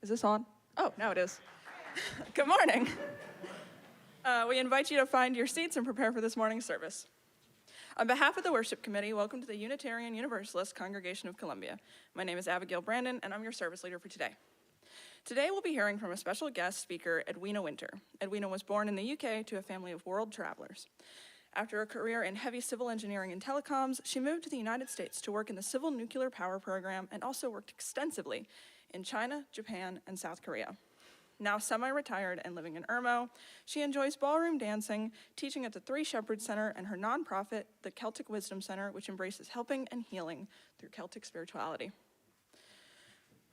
Is this on? Oh, now it is. Good morning. We invite you to find your seats and prepare for this morning's service. On behalf of the Worship Committee, welcome to the Unitarian Universalist Congregation of Columbia. My name is Abigail Brandon, and I'm your service leader for today. Today, we'll be hearing from a special guest speaker, Edwina Winter. Edwina was born in the UK to a family of world travelers. After a career in heavy civil engineering and telecoms, she moved to the United States to work in the civil nuclear power program and also worked extensively in China, Japan, and South Korea. Now semi-retired and living in Irmo, she enjoys ballroom dancing, teaching at the Three Shepherds Center, and her nonprofit, the Celtic Wisdom Center, which embraces helping and healing through Celtic spirituality.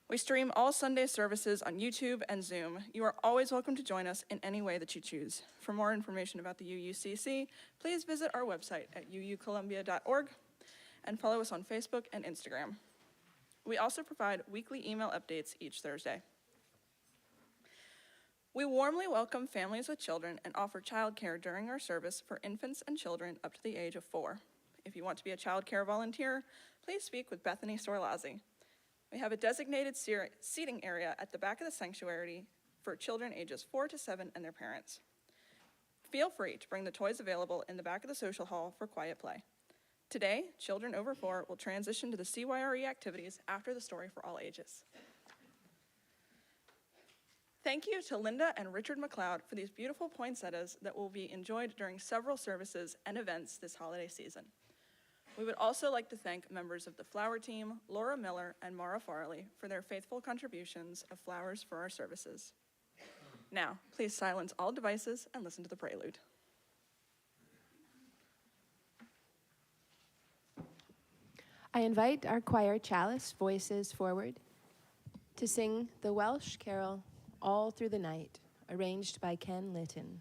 We stream all Sunday services on YouTube and Zoom. You are always welcome to join us in any way that you choose. For more information about the UUCC, please visit our website at uucolumbia.org and follow us on Facebook and Instagram. We also provide weekly email updates each Thursday. We warmly welcome families with children and offer childcare during our service for infants and children up to the age of 4. If you want to be a childcare volunteer, please speak with Bethany Storlazzi. We have a designated seating area at the back of the sanctuary for children ages 4 to 7 and their parents. Feel free to bring the toys available in the back of the social hall for quiet play. Today, children over 4 will transition to the CYRE activities after the story for all ages. Thank you to Linda and Richard McLeod for these beautiful poinsettias that will be enjoyed during several services and events this holiday season. We would also like to thank members of the flower team, Laura Miller and Mara Farley, for their faithful contributions of flowers for our services. Now, please silence all devices and listen to the prelude. I invite our choir chalice voices forward to sing the Welsh carol, All Through the Night, arranged by Ken Litton.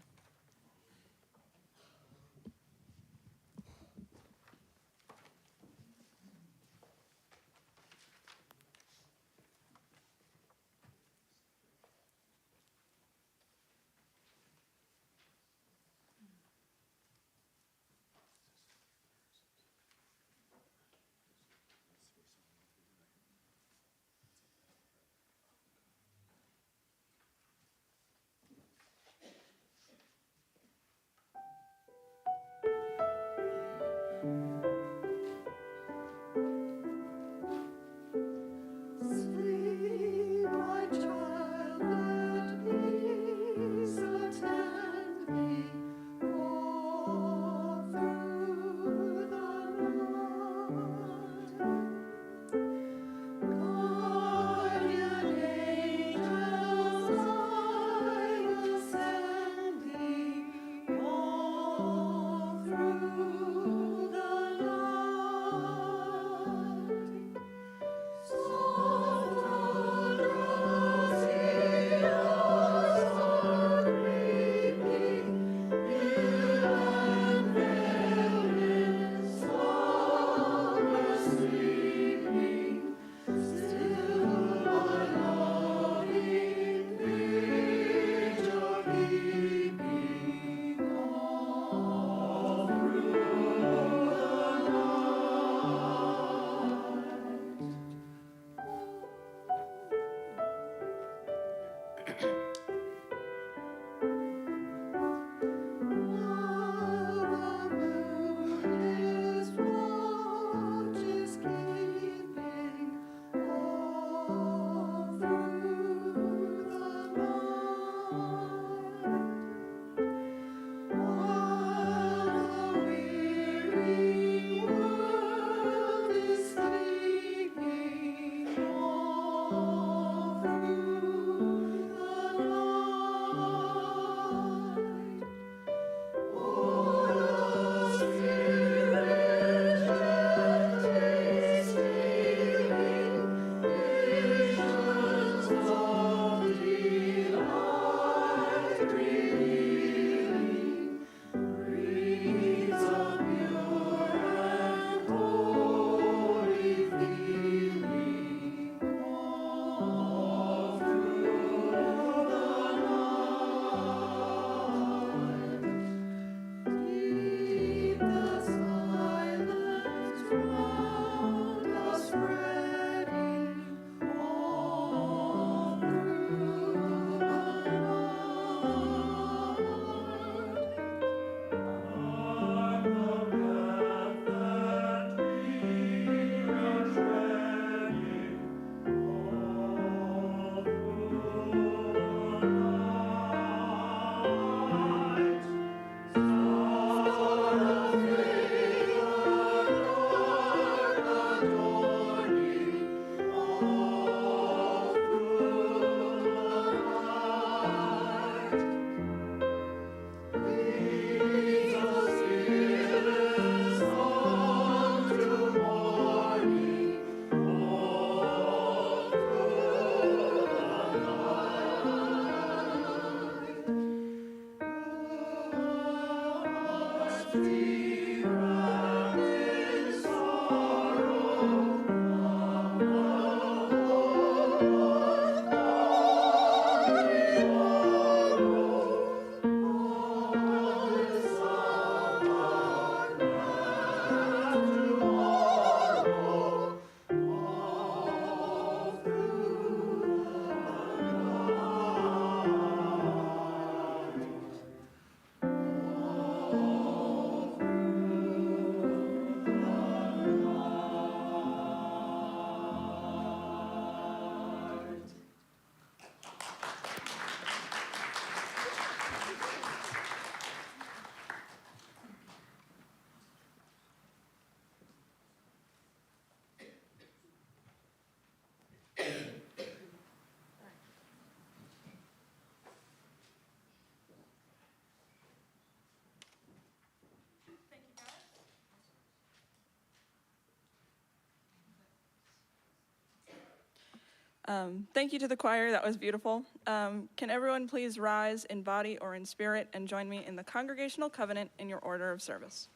Thank you to the choir, that was beautiful. Can everyone please rise in body or in spirit and join me in the congregational covenant in your order of service?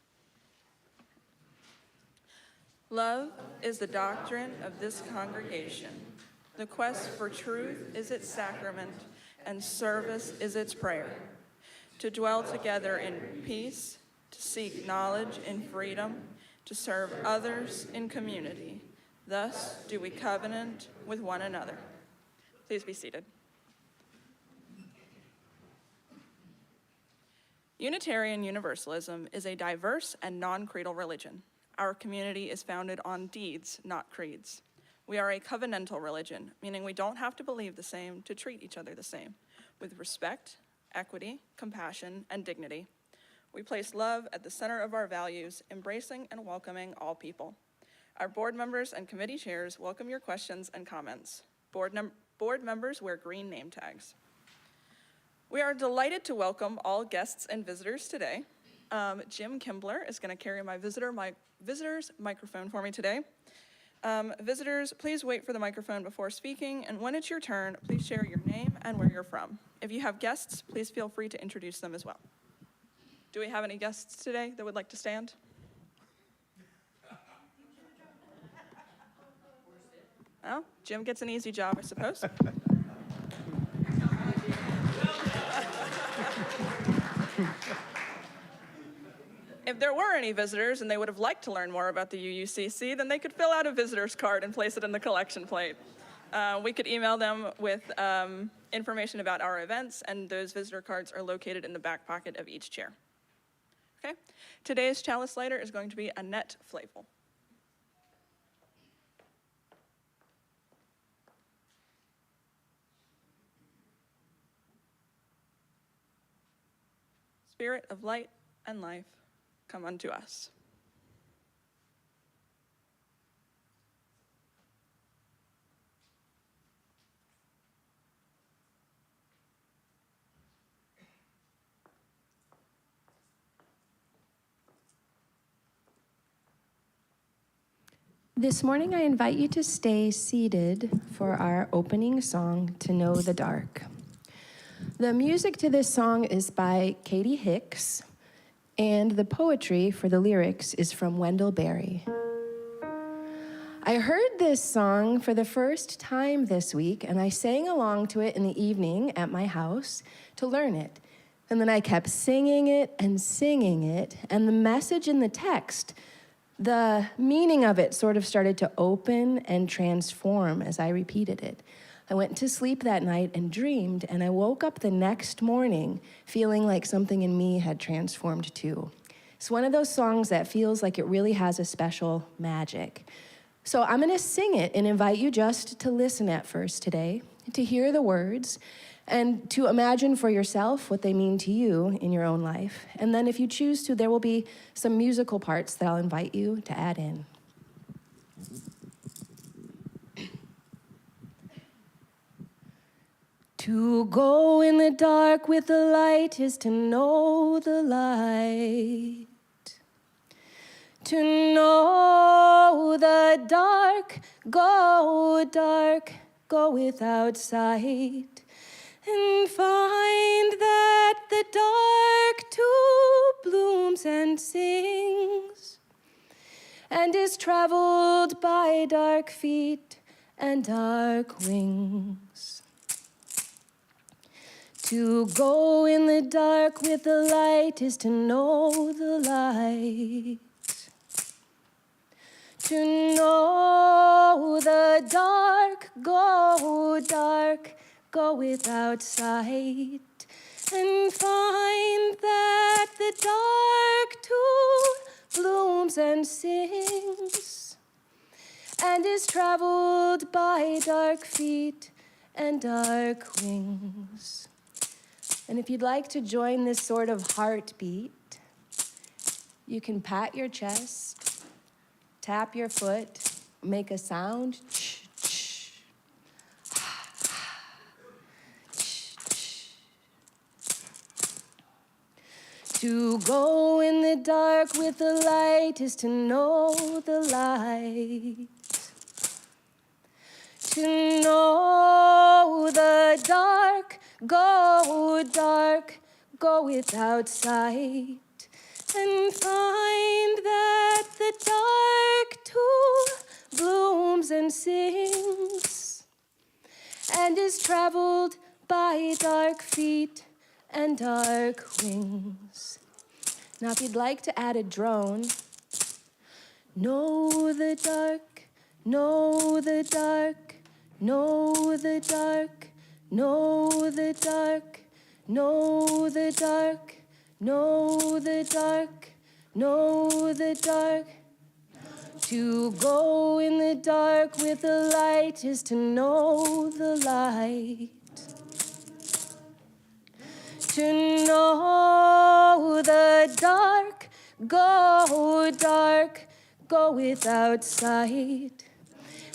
Love is the doctrine of this congregation. The quest for truth is its sacrament, and service is its prayer. To dwell together in peace, to seek knowledge in freedom, to serve others in community. Thus do we covenant with one another. Please be seated. Unitarian Universalism is a diverse and non-creedal religion. Our community is founded on deeds, not creeds. We are a covenantal religion, meaning we don't have to believe the same to treat each other the same, with respect, equity, compassion, and dignity. We place love at the center of our values, embracing and welcoming all people. Our board members and committee chairs welcome your questions and comments. Board members wear green name tags. We are delighted to welcome all guests and visitors today. Jim Kimbler is going to carry my visitor's microphone for me today. Visitors, please wait for the microphone before speaking, and when it's your turn, please share your name and where you're from. If you have guests, please feel free to introduce them as well. Do we have any guests today that would like to stand? Oh, Jim gets an easy job, I suppose. If there were any visitors and they would have liked to learn more about the UUCC, then they could fill out a visitor's card and place it in the collection plate. We could email them with information about our events, and those visitor cards are located in the back pocket of each chair. Okay? Today's chalice lighter is going to be Annette Flavel. Spirit of light and life, come unto us. This morning, I invite you to stay seated for our opening song, To Know the Dark. The music to this song is by Katie Hicks, and the poetry for the lyrics is from Wendell Berry. I heard this song for the first time this week, and I sang along to it in the evening at my house to learn it. And then I kept singing it, and the message in the text, the meaning of it sort of started to open and transform as I repeated it. I went to sleep that night and dreamed, and I woke up the next morning feeling like something in me had transformed too. It's one of those songs that feels like it really has a special magic. So I'm gonna sing it and invite you just to listen at first today, to hear the words, and to imagine for yourself what they mean to you in your own life. And then if you choose to, there will be some musical parts that I'll invite you to add in. To go in the dark with the light is to know the light. To know the dark, go without sight. And find that the dark too blooms and and sings, and is traveled by dark feet and dark wings. To go in the dark with the light is to know the light. To know the dark, go without sight, and find that the dark too blooms and sings, and is traveled by dark feet and dark wings. And if you'd like to join this sort of heartbeat, you can pat your chest, tap your foot, make a sound. To go in the dark with the light is to know the light. To know the dark, go without sight, and find that the dark too blooms and sings, and is traveled by dark feet and dark wings. Now, if you'd like to add a drone, know the dark, know the dark, know the dark, know the dark, know the dark, know the dark, know the dark. To go in the dark with the light is to know the light. To know the dark, go without sight,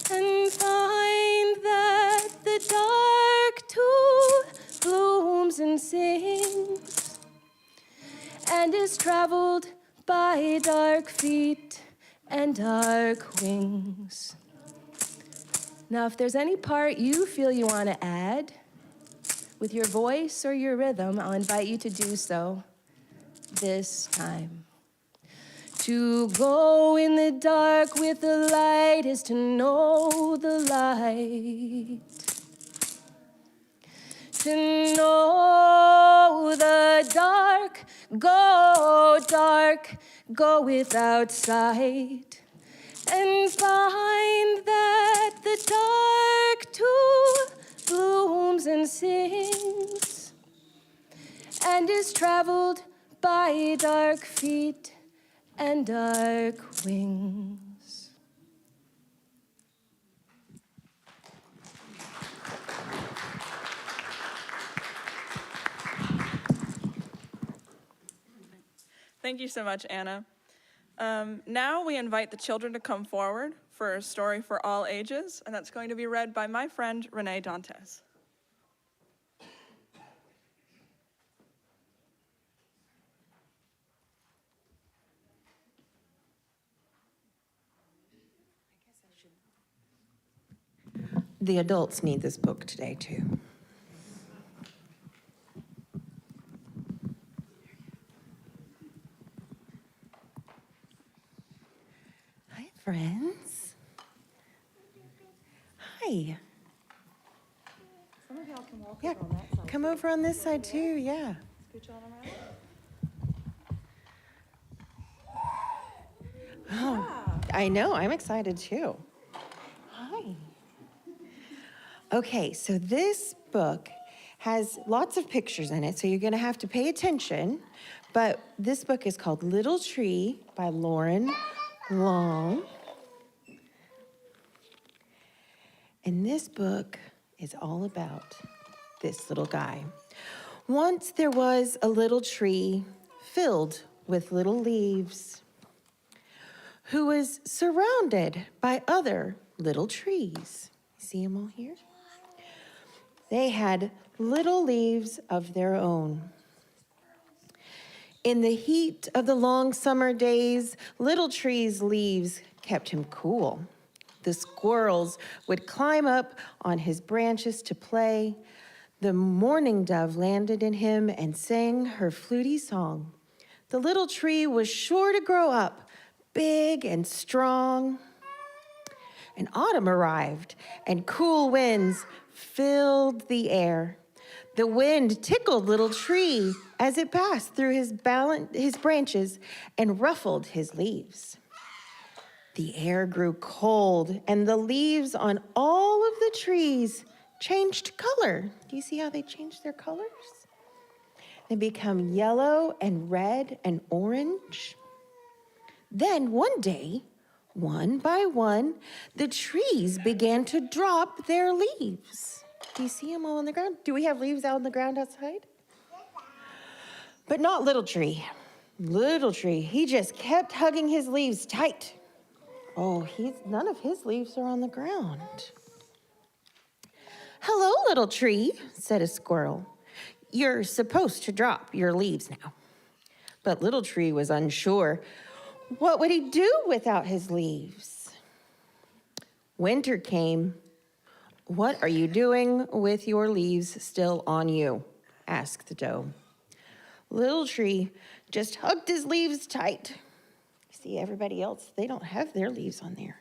and find that the dark too blooms and sings, and is traveled by dark feet and dark wings. Now, if there's any part you feel you want to add, with your voice or your rhythm, I'll invite you to do so this time. To go in the dark with the light is to know the light. To know the dark, go without sight, and find that the dark too blooms and sings, and is traveled by dark feet and dark wings. Thank you so much, Anna. Now we invite the children to come forward for a story for all ages, and that's going to be read by my friend, Renee Dantes. The adults need this book today, too. Hi, friends. Hi. Some of y'all can walk Yeah, over on that side. come over on this side, too, yeah. Scooch on around. Oh, I know, I'm excited, too. Hi. Okay, so this book has lots of pictures in it, so you're going to have to pay attention. But this book is called Little Tree by Lauren Long. And this book is all about this little guy. Once there was a little tree filled with little leaves, who was surrounded by other little trees. See them all here? They had little leaves of their own. In the heat of the long summer days, Little Tree's leaves kept him cool. The squirrels would climb up on his branches to play. The mourning dove landed in him and sang her fluty song. The little tree was sure to grow up big and strong. And autumn arrived, and cool winds filled the air. The wind tickled little tree as it passed through his branches and ruffled his leaves. The air grew cold, and the leaves on all of the trees changed color. Do you see how they changed their colors? They become yellow and red and orange. Then one day, one by one, the trees began to drop their leaves. Do you see them all on the ground? Do we have leaves out on the ground outside? But not little tree. Little tree, he just kept hugging his leaves tight. Oh, none of his leaves are on the ground. "Hello, little tree," said a squirrel. "You're supposed to drop your leaves now." But little tree was unsure. What would he do without his leaves? Winter came. "What are you doing with your leaves still on you?" asked the doe. Little tree just hugged his leaves tight. See, everybody else, they don't have their leaves on there.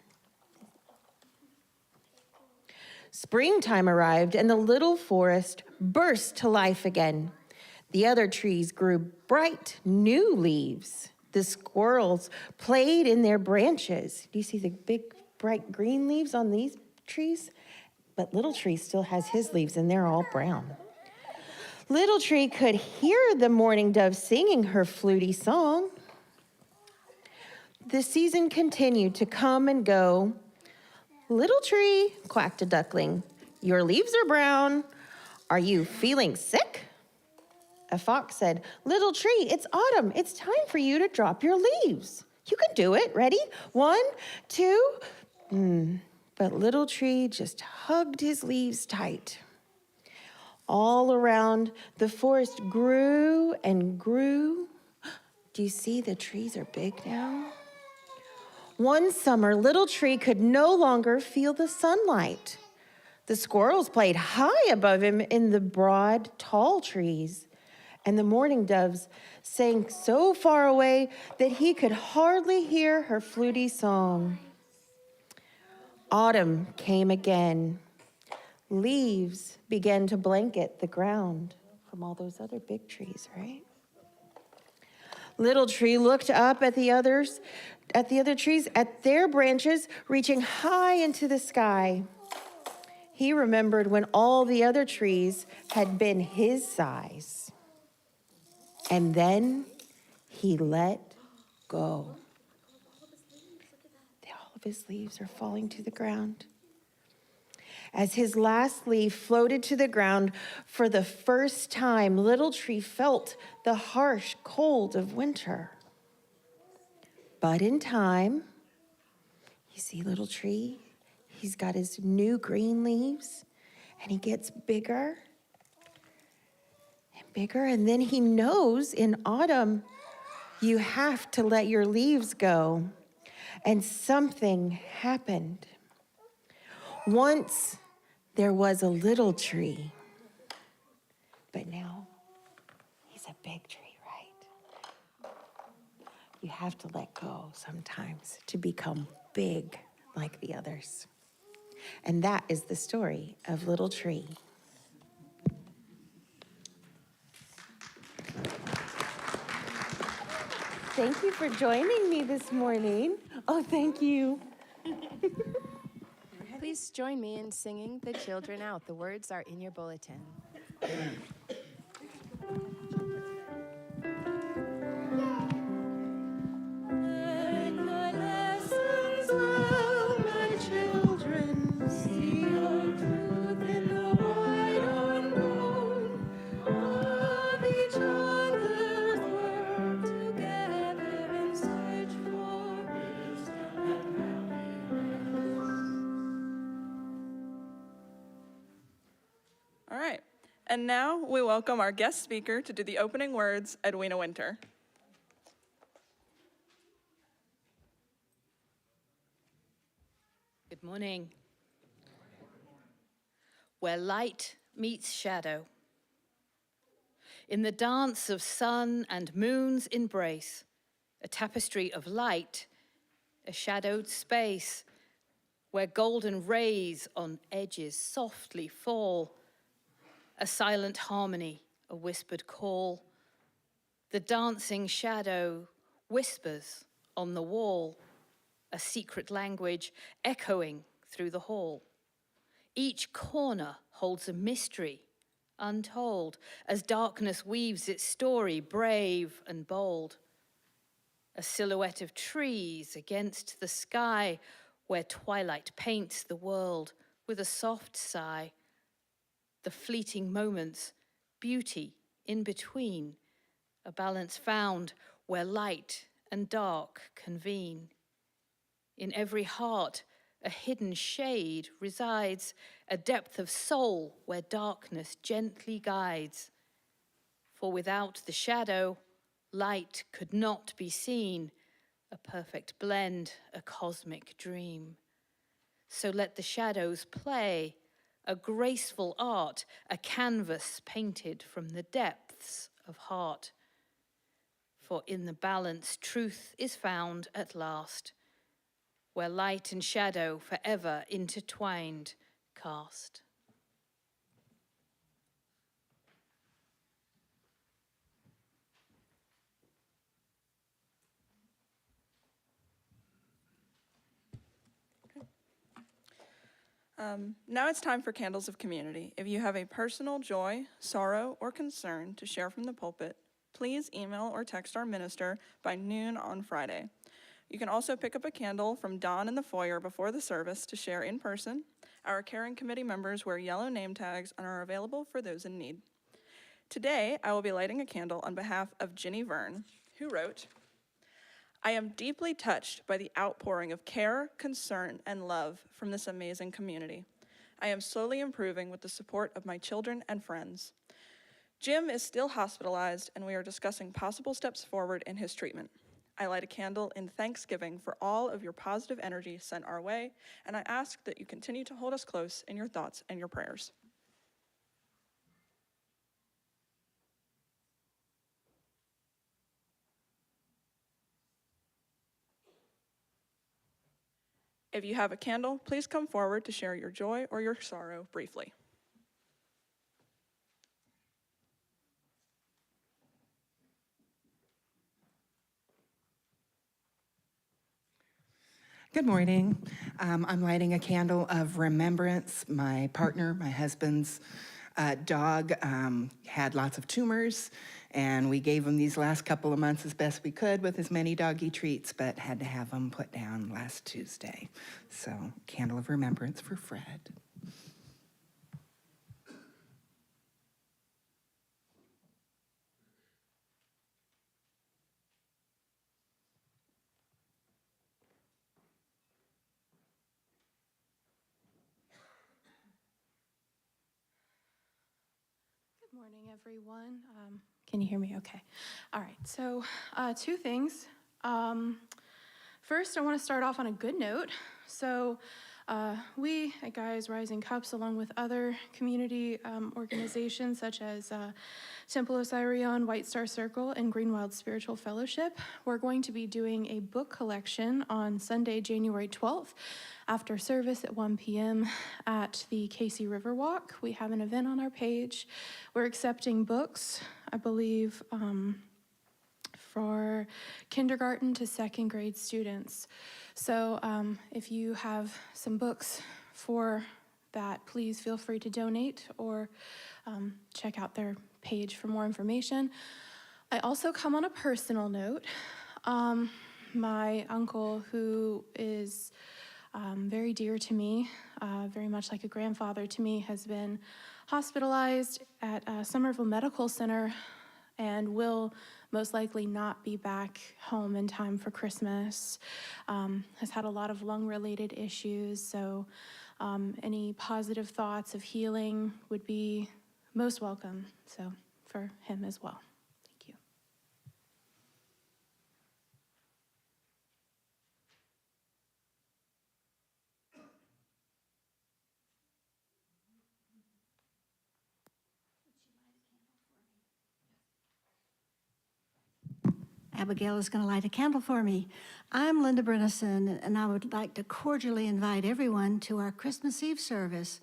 Springtime arrived, and the little forest burst to life again. The other trees grew bright new leaves. The squirrels played in their branches. Do you see the big, bright green leaves on these trees? But little tree still has his leaves, and they're all brown. Little tree could hear the mourning dove singing her fluty song. The season continued to come and go. "Little tree," quacked a duckling, "your leaves are brown. Are you feeling sick?" A fox said, "Little tree, it's autumn. It's time for you to drop your leaves. You can do it. Ready? 1, 2. But little tree just hugged his leaves tight. All around, the forest grew and grew. Do you see the trees are big now? One summer, little tree could no longer feel the sunlight. The squirrels played high above him in the broad, tall trees, and the mourning doves sang so far away that he could hardly hear her fluty song. Autumn came again. Leaves began to blanket the ground from all those other big trees, right? Little tree looked up at the other trees, at their branches reaching high into the sky. He remembered when all the other trees had been his size. And then he let go. All of his leaves are falling to the ground. As his last leaf floated to the ground, for the first time, little tree felt the harsh cold of winter. But in time, you see little tree, he's got his new green leaves, and he gets bigger and bigger, and then he knows in autumn, you have to let your leaves go. And something happened. Once there was a little tree, but now he's a big tree, right? You have to let go sometimes to become big like the others. And that is the story of Little Tree. Thank you for joining me this morning. Oh, thank you. Please join me in singing the children out. The words are in your bulletin. All right. And now we welcome our guest speaker to do the opening words, Edwina Winter. Good morning. Where light meets shadow. in the dance of sun and moon's embrace, a tapestry of light, a shadowed space, where golden rays on edges softly fall, a silent harmony, a whispered call. The dancing shadow whispers on the wall, a secret language echoing through the hall. Each corner holds a mystery untold as darkness weaves its story brave and bold. A silhouette of trees against the sky where twilight paints the world with a soft sigh. The fleeting moments, beauty in between, a balance found where light and dark convene. In every heart, a hidden shade resides, a depth of soul where darkness gently guides. For without the shadow, light could not be seen, a perfect blend, a cosmic dream. So let the shadows play, a graceful art, a canvas painted from the depths of heart. For in the balance, truth is found at last, where light and shadow forever intertwined cast. Now it's time for Candles of Community. If you have a personal joy, sorrow, or concern to share from the pulpit, please email or text our minister by noon on Friday. You can also pick up a candle from Dawn in the foyer before the service to share in person. Our caring committee members wear yellow name tags and are available for those in need. Today, I will be lighting a candle on behalf of Ginny Verne, who wrote, "I am deeply touched by the outpouring of care, concern, and love from this amazing community. I am slowly improving with the support of my children and friends. Jim is still hospitalized, and we are discussing possible steps forward in his treatment. I light a candle in thanksgiving for all of your positive energy sent our way, and I ask that you continue to hold us close in your thoughts and your prayers." If you have a candle, please come forward to share your joy or your sorrow briefly. Good morning. I'm lighting a candle of remembrance. My partner, my husband's dog, had lots of tumors, and we gave him these last couple of months as best we could with as many doggy treats, but had to have him put down last Tuesday. So, candle of remembrance for Fred. Good morning, everyone. Can you hear me okay? All right, so two things. First, I want to start off on a good note. So we at Guys Rising Cups, along with other community organizations such as Temple of Sirion, White Star Circle, and Greenwild Spiritual Fellowship, we're going to be doing a book collection on Sunday, January 12th, after service at 1 p.m. at the Casey Riverwalk. We have an event on our page. We're accepting books, I believe, for kindergarten to second grade students. So if you have some books for that, please feel free to donate or check out their page for more information. I also come on a personal note. My uncle, who is very dear to me, very much like a grandfather to me, has been hospitalized at Somerville Medical Center and will most likely not be back home in time for Christmas. Has had a lot of lung-related issues, so any positive thoughts of healing would be most welcome, so for him as well. Thank you. Abigail is going to light a candle for me. I'm Linda Brennison, and I would like to cordially invite everyone to our Christmas Eve service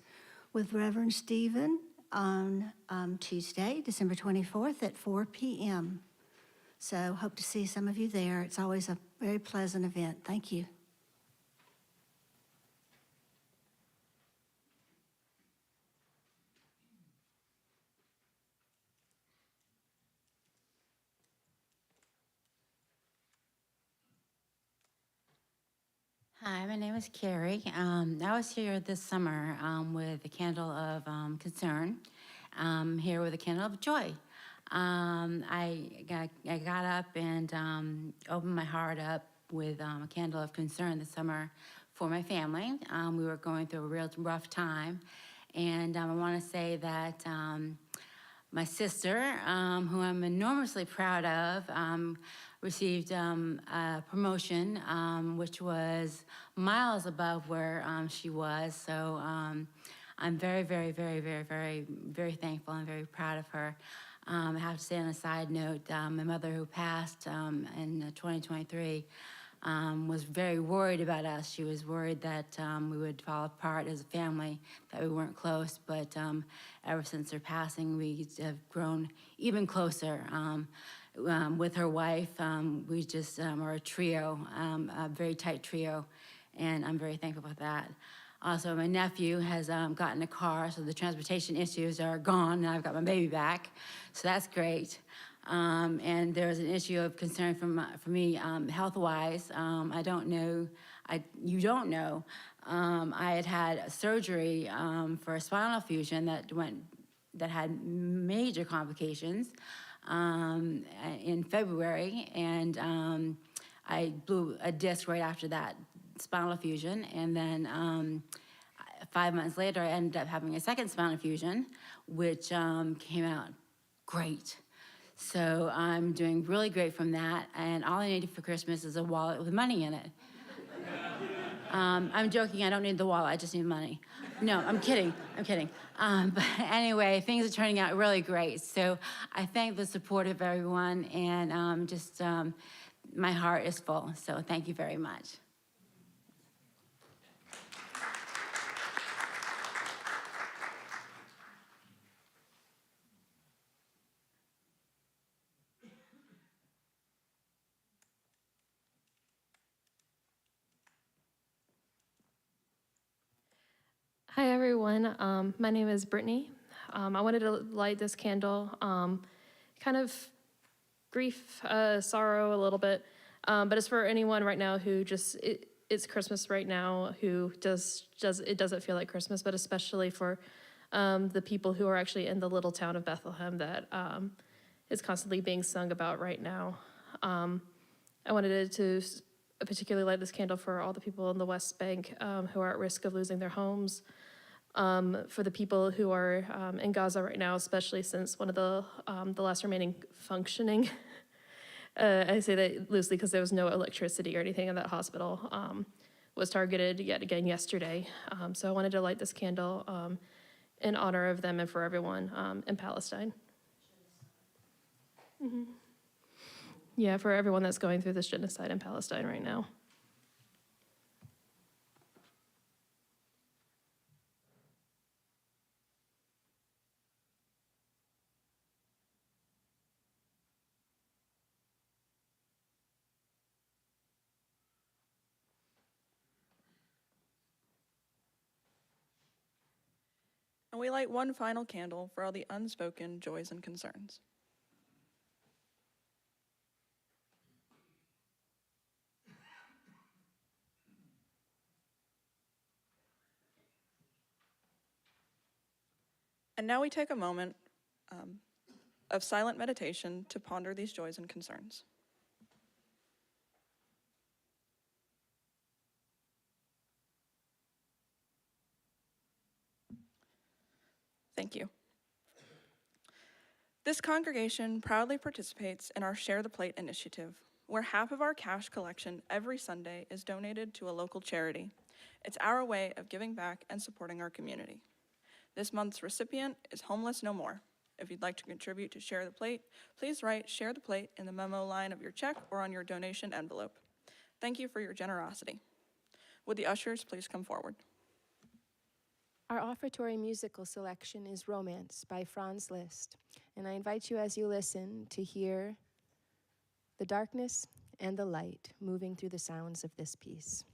with Reverend Stephen on Tuesday, December 24th at 4 p.m. So hope to see some of you there. It's always a very pleasant event. Thank you. Hi, my name is Carrie. I was here this summer with a candle of concern, here with a candle of joy. I got up and opened my heart up with a candle of concern this summer for my family. We were going through a real rough time, and I want to say that my sister, who I'm enormously proud of, received a promotion, which was miles above where she was. So I'm very, very, very, very, very, very thankful and very proud of her. I have to say on a side note, my mother who passed in 2023 was very worried about us. She was worried that we would fall apart as a family, that we weren't close, but ever since her passing, we have grown even closer. With her wife, we just are a trio, a very tight trio, and I'm very thankful for that. Also, my nephew has gotten a car, so the transportation issues are gone, and I've got my baby back, so that's great. And there's an issue of concern for me, health-wise. I don't know, you don't know. I had surgery for a spinal fusion that had major complications in February, and I blew a disc right after that spinal fusion, and then 5 months later, I ended up having a second spinal fusion, which came out great. So I'm doing really great from that, and all I needed for Christmas is a wallet with money in it. I'm joking, I don't need the wallet, I just need money. No, I'm kidding. But anyway, things are turning out really great. So I thank the support of everyone, and my heart is full. So thank you very much. Hi, everyone. My name is Brittany. I wanted to light this candle, kind of grief, sorrow a little bit, but it's for anyone right now who it's Christmas right now, who it doesn't feel like Christmas, but especially for the people who are actually in the little town of Bethlehem that is constantly being sung about right now. I wanted to particularly light this candle for all the people in the West Bank who are at risk of losing their homes, for the people who are in Gaza right now, especially since one of the last remaining functioning, I say that loosely because there was no electricity or anything in that hospital, was targeted yet again yesterday. So I wanted to light this candle in honor of them and for everyone in Palestine. Mm-hmm. Yeah, for everyone that's going through this genocide in Palestine right now. And we light one final candle for all the unspoken joys and concerns. And now we take a moment of silent meditation to ponder these joys and concerns. Thank you. This congregation proudly participates in our Share the Plate initiative, where half of our cash collection every Sunday is donated to a local charity. It's our way of giving back and supporting our community. This month's recipient is Homeless No More. If you'd like to contribute to Share the Plate, please write Share the Plate in the memo line of your check or on your donation envelope. Thank you for your generosity. Would the ushers please come forward? Our offertory musical selection is Romance by Franz Liszt, and I invite you as you listen to hear the darkness and the light moving through the sounds of this piece.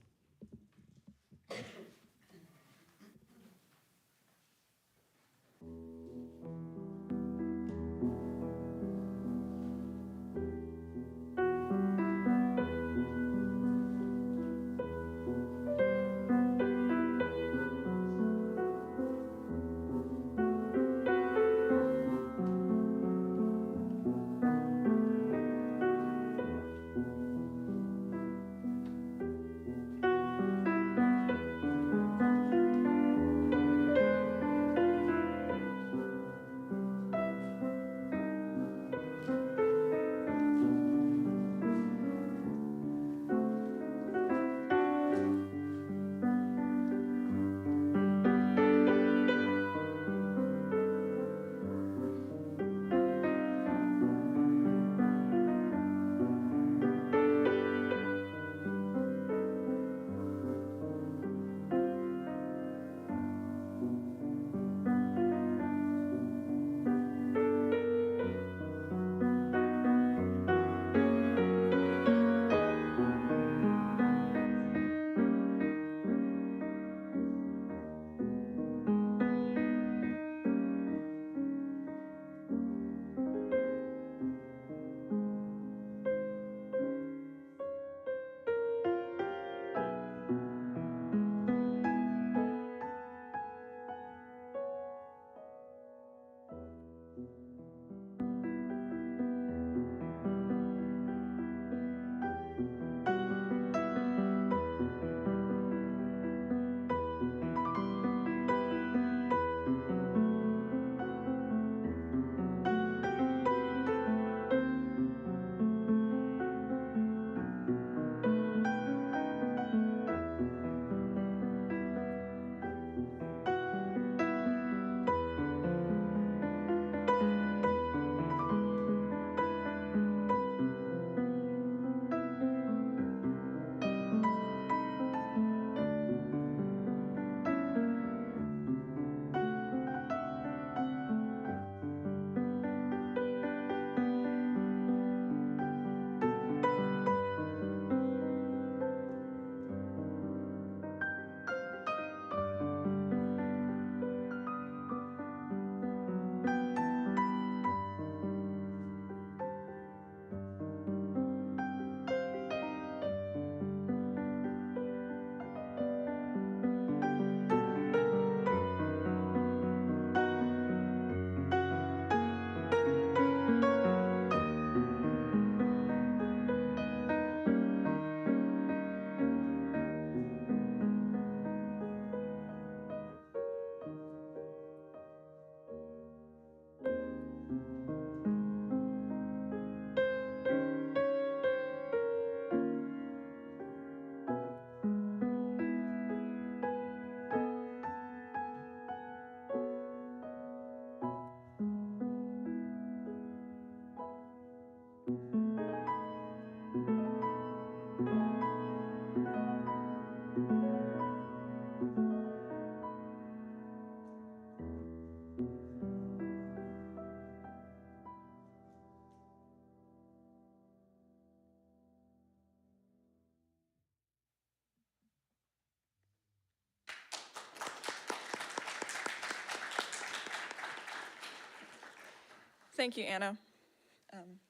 Thank you, Anna.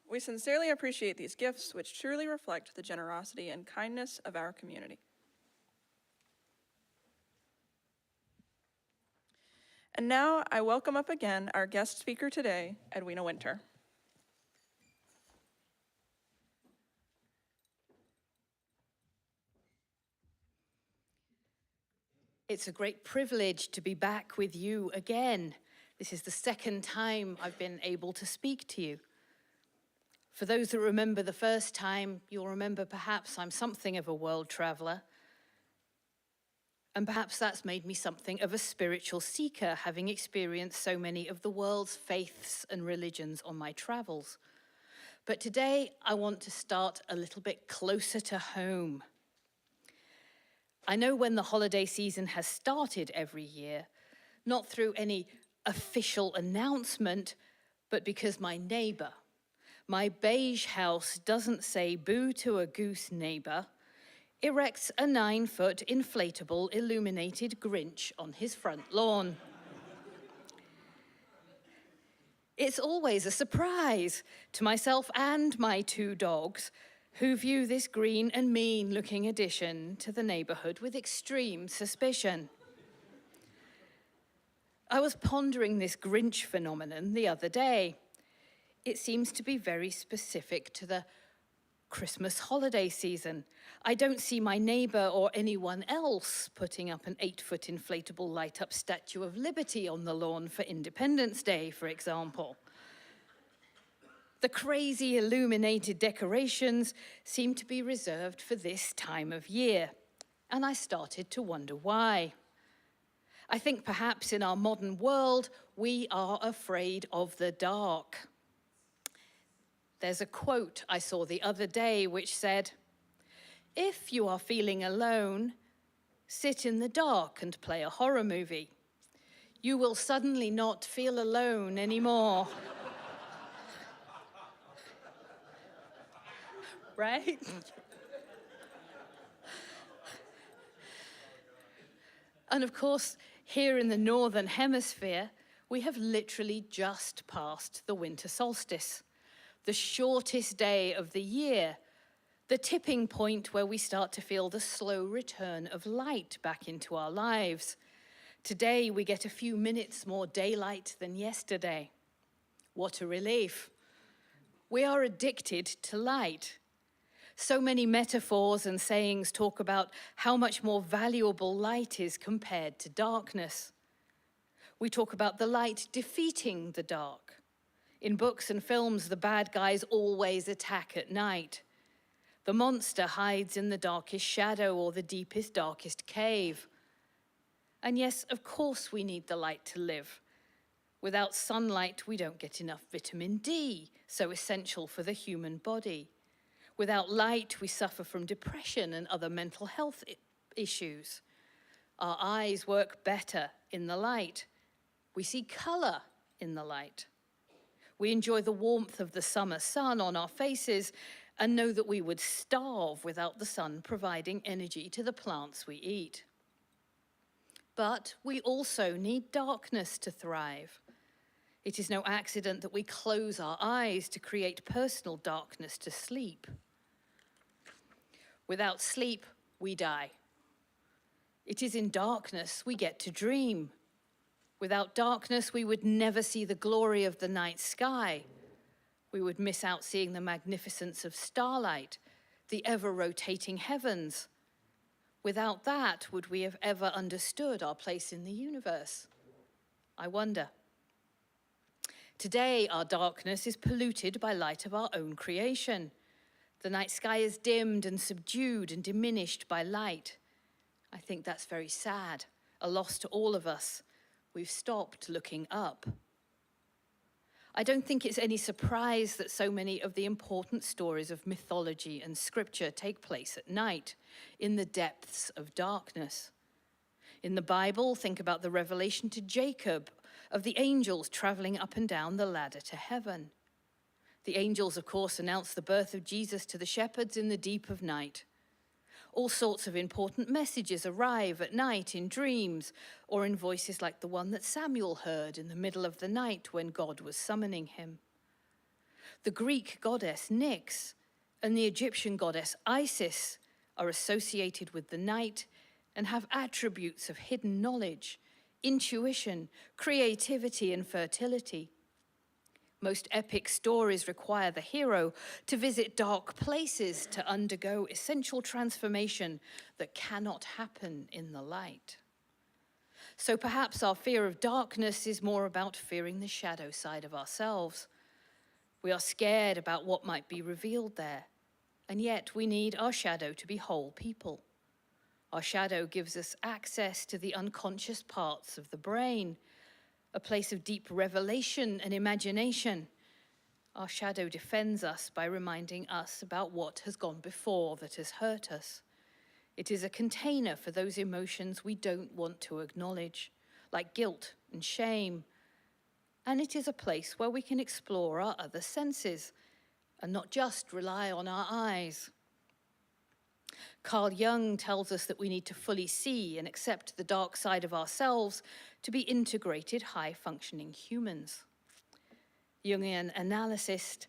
We sincerely appreciate these gifts, which truly reflect the generosity and kindness of our community. And now I welcome up again our guest speaker today, Edwina Winter. It's a great privilege to be back with you again. This is the second time I've been able to speak to you. For those that remember the first time, you'll remember perhaps I'm something of a world traveler. And perhaps that's made me something of a spiritual seeker, having experienced so many of the world's faiths and religions on my travels. But today, I want to start a little bit closer to home. I know when the holiday season has started every year, not through any official announcement, but because my neighbor, my beige house doesn't say boo to a goose neighbor, erects a 9-foot inflatable illuminated Grinch on his front lawn. It's always a surprise to myself and my 2 dogs, who view this green and mean-looking addition to the neighborhood with extreme suspicion. I was pondering this Grinch phenomenon the other day. It seems to be very specific to the Christmas holiday season. I don't see my neighbor or anyone else putting up an 8-foot inflatable light-up Statue of Liberty on the lawn for Independence Day, for example. The crazy illuminated decorations seem to be reserved for this time of year, and I started to wonder why. I think perhaps in our modern world, we are afraid of the dark. There's a quote I saw the other day which said, "If you are feeling alone, sit in the dark and play a horror movie. You will suddenly not feel alone anymore." Right? And of course, here in the Northern Hemisphere, we have literally just passed the winter solstice, the shortest day of the year, the tipping point where we start to feel the slow return of light back into our lives. Today, we get a few minutes more daylight than yesterday. What a relief. We are addicted to light. So many metaphors and sayings talk about how much more valuable light is compared to darkness. We talk about the light defeating the dark. In books and films, the bad guys always attack at night. The monster hides in the darkest shadow or the deepest, darkest cave. And yes, of course we need the light to live. Without sunlight, we don't get enough vitamin D, so essential for the human body. Without light, we suffer from depression and other mental health issues. Our eyes work better in the light. We see color in the light. We enjoy the warmth of the summer sun on our faces and know that we would starve without the sun providing energy to the plants we eat. But we also need darkness to thrive. It is no accident that we close our eyes to create personal darkness to sleep. Without sleep, we die. It is in darkness we get to dream. Without darkness, we would never see the glory of the night sky. We would miss out seeing the magnificence of starlight, the ever-rotating heavens. Without that, would we have ever understood our place in the universe? I wonder. Today, our darkness is polluted by light of our own creation. The night sky is dimmed and subdued and diminished by light. I think that's very sad, a loss to all of us. We've stopped looking up. I don't think it's any surprise that so many of the important stories of mythology and scripture take place at night, in the depths of darkness. In the Bible, think about the revelation to Jacob of the angels traveling up and down the ladder to heaven. The angels, of course, announce the birth of Jesus to the shepherds in the deep of night. All sorts of important messages arrive at night in dreams or in voices like the one that Samuel heard in the middle of the night when God was summoning him. The Greek goddess Nyx and the Egyptian goddess Isis are associated with the night and have attributes of hidden knowledge, intuition, creativity, and fertility. Most epic stories require the hero to visit dark places to undergo essential transformation that cannot happen in the light. So perhaps our fear of darkness is more about fearing the shadow side of ourselves. We are scared about what might be revealed there, and yet we need our shadow to be whole people. Our shadow gives us access to the unconscious parts of the brain, a place of deep revelation and imagination. Our shadow defends us by reminding us about what has gone before that has hurt us. It is a container for those emotions we don't want to acknowledge, like guilt and shame. And it is a place where we can explore our other senses and not just rely on our eyes. Carl Jung tells us that we need to fully see and accept the dark side of ourselves to be integrated, high-functioning humans. Jungian analyst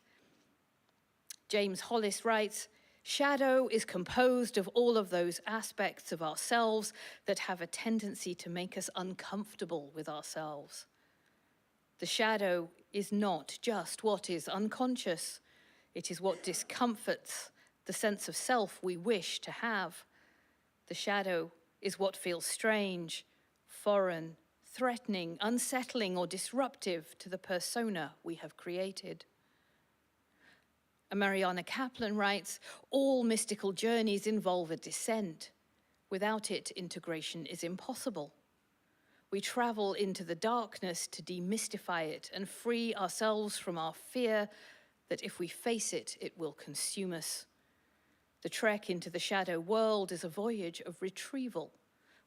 James Hollis writes, "Shadow is composed of all of those aspects of ourselves that have a tendency to make us uncomfortable with ourselves. The shadow is not just what is unconscious. It is what discomforts the sense of self we wish to have. The shadow is what feels strange, foreign, threatening, unsettling, or disruptive to the persona we have created." Mariana Kaplan writes, "All mystical journeys involve a descent. Without it, integration is impossible. We travel into the darkness to demystify it and free ourselves from our fear that if we face it, it will consume us. The trek into the shadow world is a voyage of retrieval.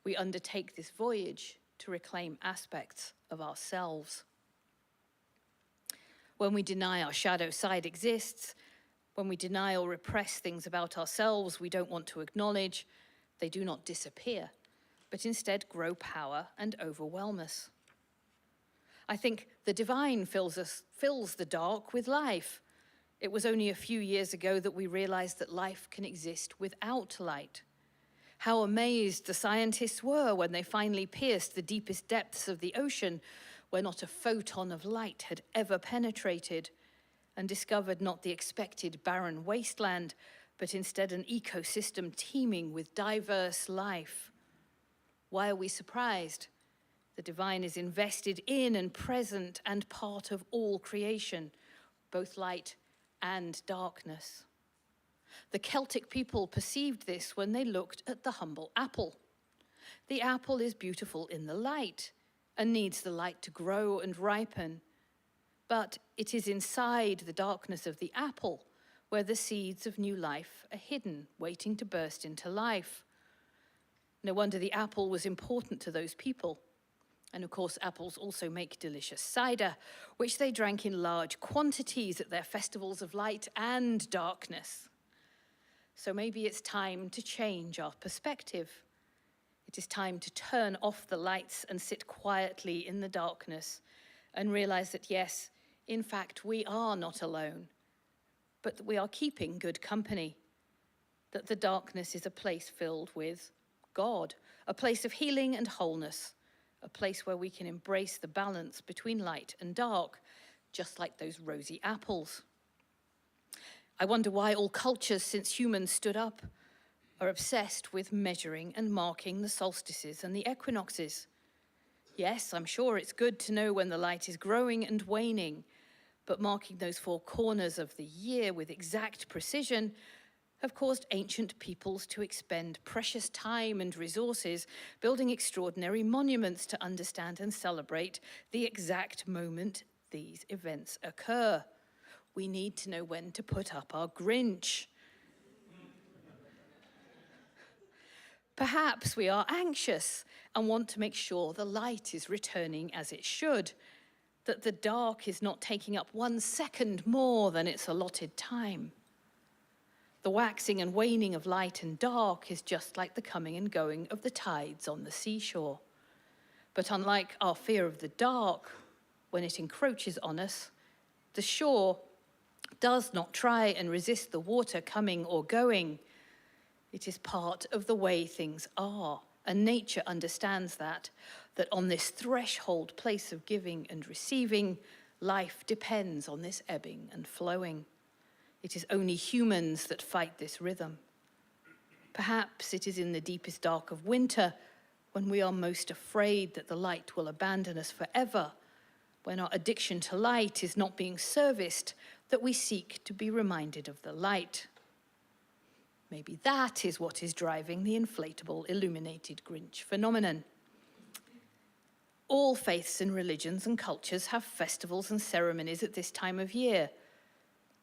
We undertake this voyage to reclaim aspects of ourselves." When we deny our shadow side exists, when we deny or repress things about ourselves we don't want to acknowledge, they do not disappear, but instead grow power and overwhelm us. I think the divine fills the dark with life. It was only a few years ago that we realized that life can exist without light. How amazed the scientists were when they finally pierced the deepest depths of the ocean, where not a photon of light had ever penetrated, and discovered not the expected barren wasteland, but instead an ecosystem teeming with diverse life. Why are we surprised? The divine is invested in and present and part of all creation, both light and darkness. The Celtic people perceived this when they looked at the humble apple. The apple is beautiful in the light and needs the light to grow and ripen. But it is inside the darkness of the apple where the seeds of new life are hidden, waiting to burst into life. No wonder the apple was important to those people. And of course, apples also make delicious cider, which they drank in large quantities at their festivals of light and darkness. So maybe it's time to change our perspective. It is time to turn off the lights and sit quietly in the darkness and realize that yes, in fact, we are not alone, but that we are keeping good company, that the darkness is a place filled with God, a place of healing and wholeness, a place where we can embrace the balance between light and dark, just like those rosy apples. I wonder why all cultures since humans stood up are obsessed with measuring and marking the solstices and the equinoxes. Yes, I'm sure it's good to know when the light is growing and waning, but marking those four corners of the year with exact precision have caused ancient peoples to expend precious time and resources building extraordinary monuments to understand and celebrate the exact moment these events occur. We need to know when to put up our Grinch. Perhaps we are anxious and want to make sure the light is returning as it should, that the dark is not taking up 1 second more than its allotted time. The waxing and waning of light and dark is just like the coming and going of the tides on the seashore. But unlike our fear of the dark, when it encroaches on us, the shore does not try and resist the water coming or going. It is part of the way things are, and nature understands that on this threshold place of giving and receiving, life depends on this ebbing and flowing. It is only humans that fight this rhythm. Perhaps it is in the deepest dark of winter, when we are most afraid that the light will abandon us forever, when our addiction to light is not being serviced, that we seek to be reminded of the light. Maybe that is what is driving the inflatable, illuminated Grinch phenomenon. All faiths and religions and cultures have festivals and ceremonies at this time of year.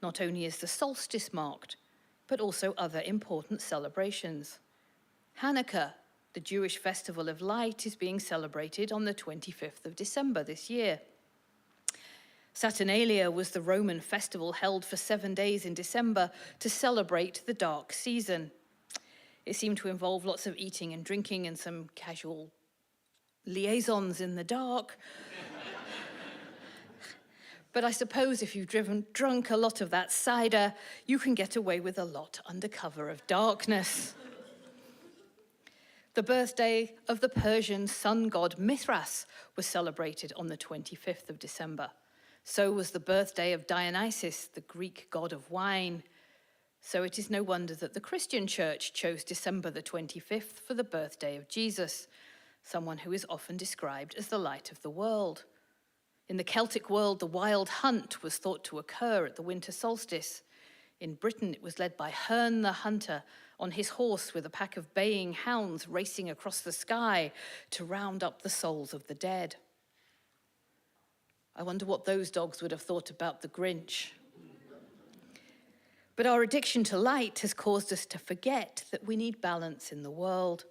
Not only is the solstice marked, but also other important celebrations. Hanukkah, the Jewish festival of light, is being celebrated on the 25th of December this year. Saturnalia was the Roman festival held for 7 days in December to celebrate the dark season. It seemed to involve lots of eating and drinking and some casual liaisons in the dark. But I suppose if you've drunk a lot of that cider, you can get away with a lot under cover of darkness. The birthday of the Persian sun god Mithras was celebrated on the 25th of December. So was the birthday of Dionysus, the Greek god of wine. So it is no wonder that the Christian church chose December the 25th for the birthday of Jesus, someone who is often described as the light of the world. In the Celtic world, the wild hunt was thought to occur at the winter solstice. In Britain, it was led by Herne the hunter on his horse with a pack of baying hounds racing across the sky to round up the souls of the dead. I wonder what those dogs would have thought about the Grinch. But our addiction to light has caused us to forget that we need balance in the world.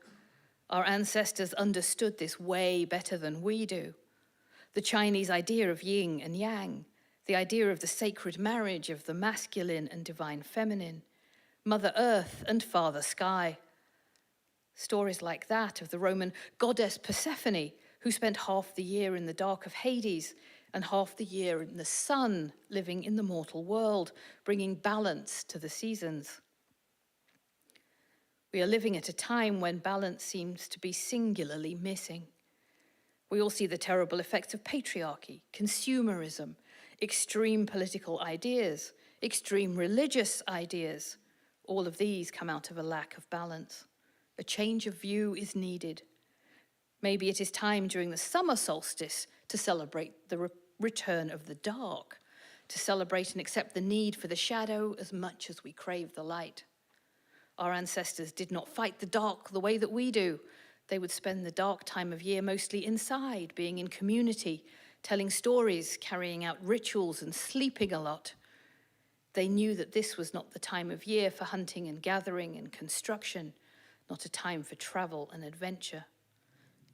Our ancestors understood this way better than we do. The Chinese idea of yin and yang, the idea of the sacred marriage of the masculine and divine feminine, Mother Earth and Father Sky. Stories like that of the Roman goddess Persephone, who spent half the year in the dark of Hades and half the year in the sun, living in the mortal world, bringing balance to the seasons. We are living at a time when balance seems to be singularly missing. We all see the terrible effects of patriarchy, consumerism, extreme political ideas, extreme religious ideas. All of these come out of a lack of balance. A change of view is needed. Maybe it is time during the summer solstice to celebrate the return of the dark, to celebrate and accept the need for the shadow as much as we crave the light. Our ancestors did not fight the dark the way that we do. They would spend the dark time of year mostly inside, being in community, telling stories, carrying out rituals, and sleeping a lot. They knew that this was not the time of year for hunting and gathering and construction, not a time for travel and adventure.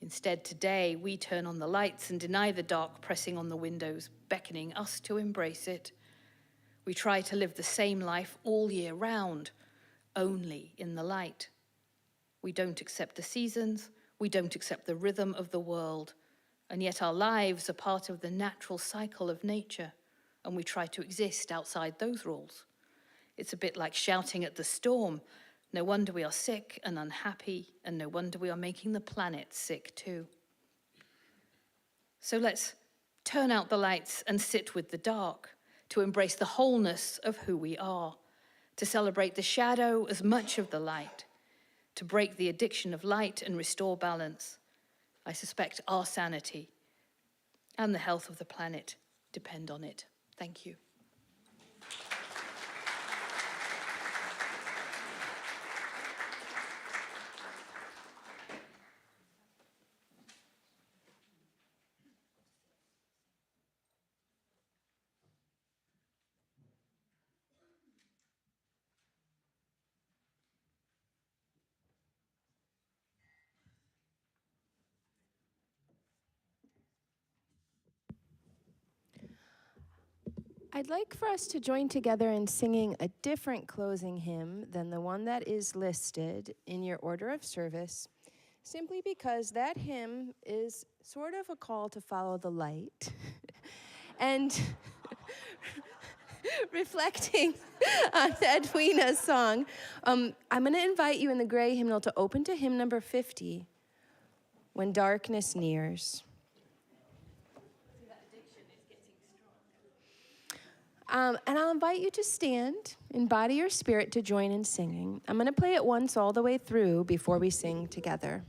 Instead, today, we turn on the lights and deny the dark pressing on the windows, beckoning us to embrace it. We try to live the same life all year round, only in the light. We don't accept the seasons, we don't accept the rhythm of the world, and yet our lives are part of the natural cycle of nature, and we try to exist outside those rules. It's a bit like shouting at the storm. No wonder we are sick and unhappy, and no wonder we are making the planet sick too. So let's turn out the lights and sit with the dark, to embrace the wholeness of who we are, to celebrate the shadow as much of the light, to break the addiction of light and restore balance. I suspect our sanity and the health of the planet depend on it. Thank you. I'd like for us to join together in singing a different closing hymn than the one that is listed in your order of service, simply because that hymn is sort of a call to follow the light. And reflecting on Edwina's song, I'm going to invite you in the gray hymnal to open to hymn number 50, When Darkness Nears. And I'll invite you to stand in body or spirit to join in singing. I'm going to play it once all the way through before we sing together.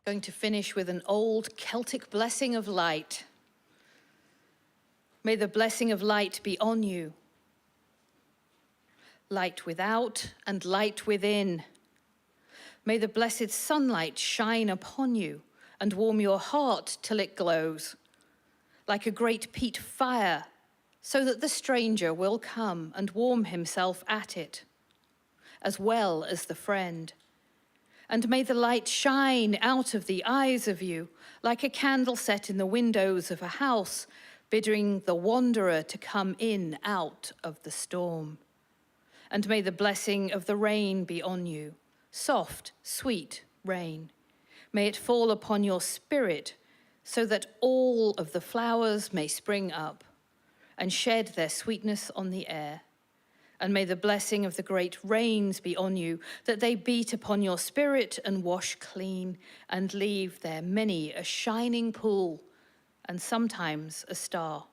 Going to finish with an old Celtic blessing of light. May the blessing of light be on you. Light without and light within. May the blessed sunlight shine upon you and warm your heart till it glows, like a great peat fire, so that the stranger will come and warm himself at it, as well as the friend. And may the light shine out of the eyes of you, like a candle set in the windows of a house, bidding the wanderer to come in out of the storm. And may the blessing of the rain be on you, soft, sweet rain. May it fall upon your spirit, so that all of the flowers may spring up and shed their sweetness on the air. And may the blessing of the great rains be on you, that they beat upon your spirit and wash clean, and leave there many a shining pool, and sometimes a star.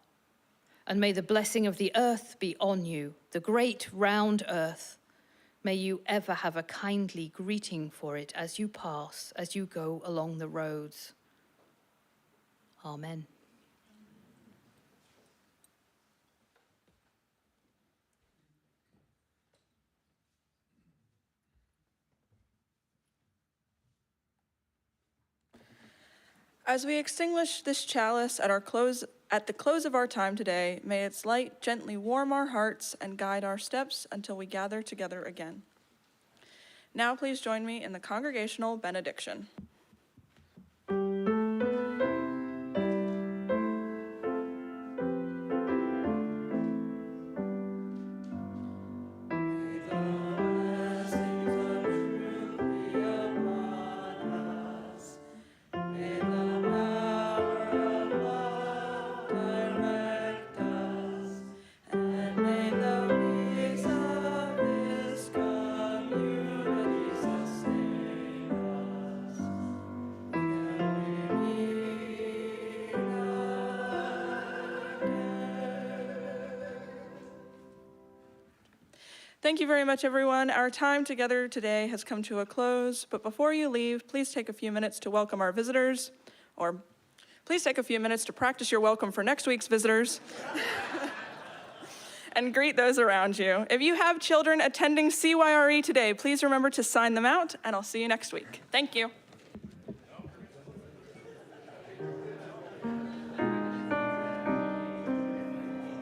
And may the blessing of the earth be on you, the great round earth. May you ever have a kindly greeting for it as you pass, as you go along the roads. Amen. As we extinguish this chalice at the close of our time today, may its light gently warm our hearts and guide our steps until we gather together again. Now please join me in the congregational benediction. Thank you very much, everyone. Our time together today has come to a close, but before you leave, please take a few minutes to welcome our visitors, or please take a few minutes to practice your welcome for next week's visitors, and greet those around you. If you have children attending CYRE today, please remember to sign them out, and I'll see you next week. Thank you.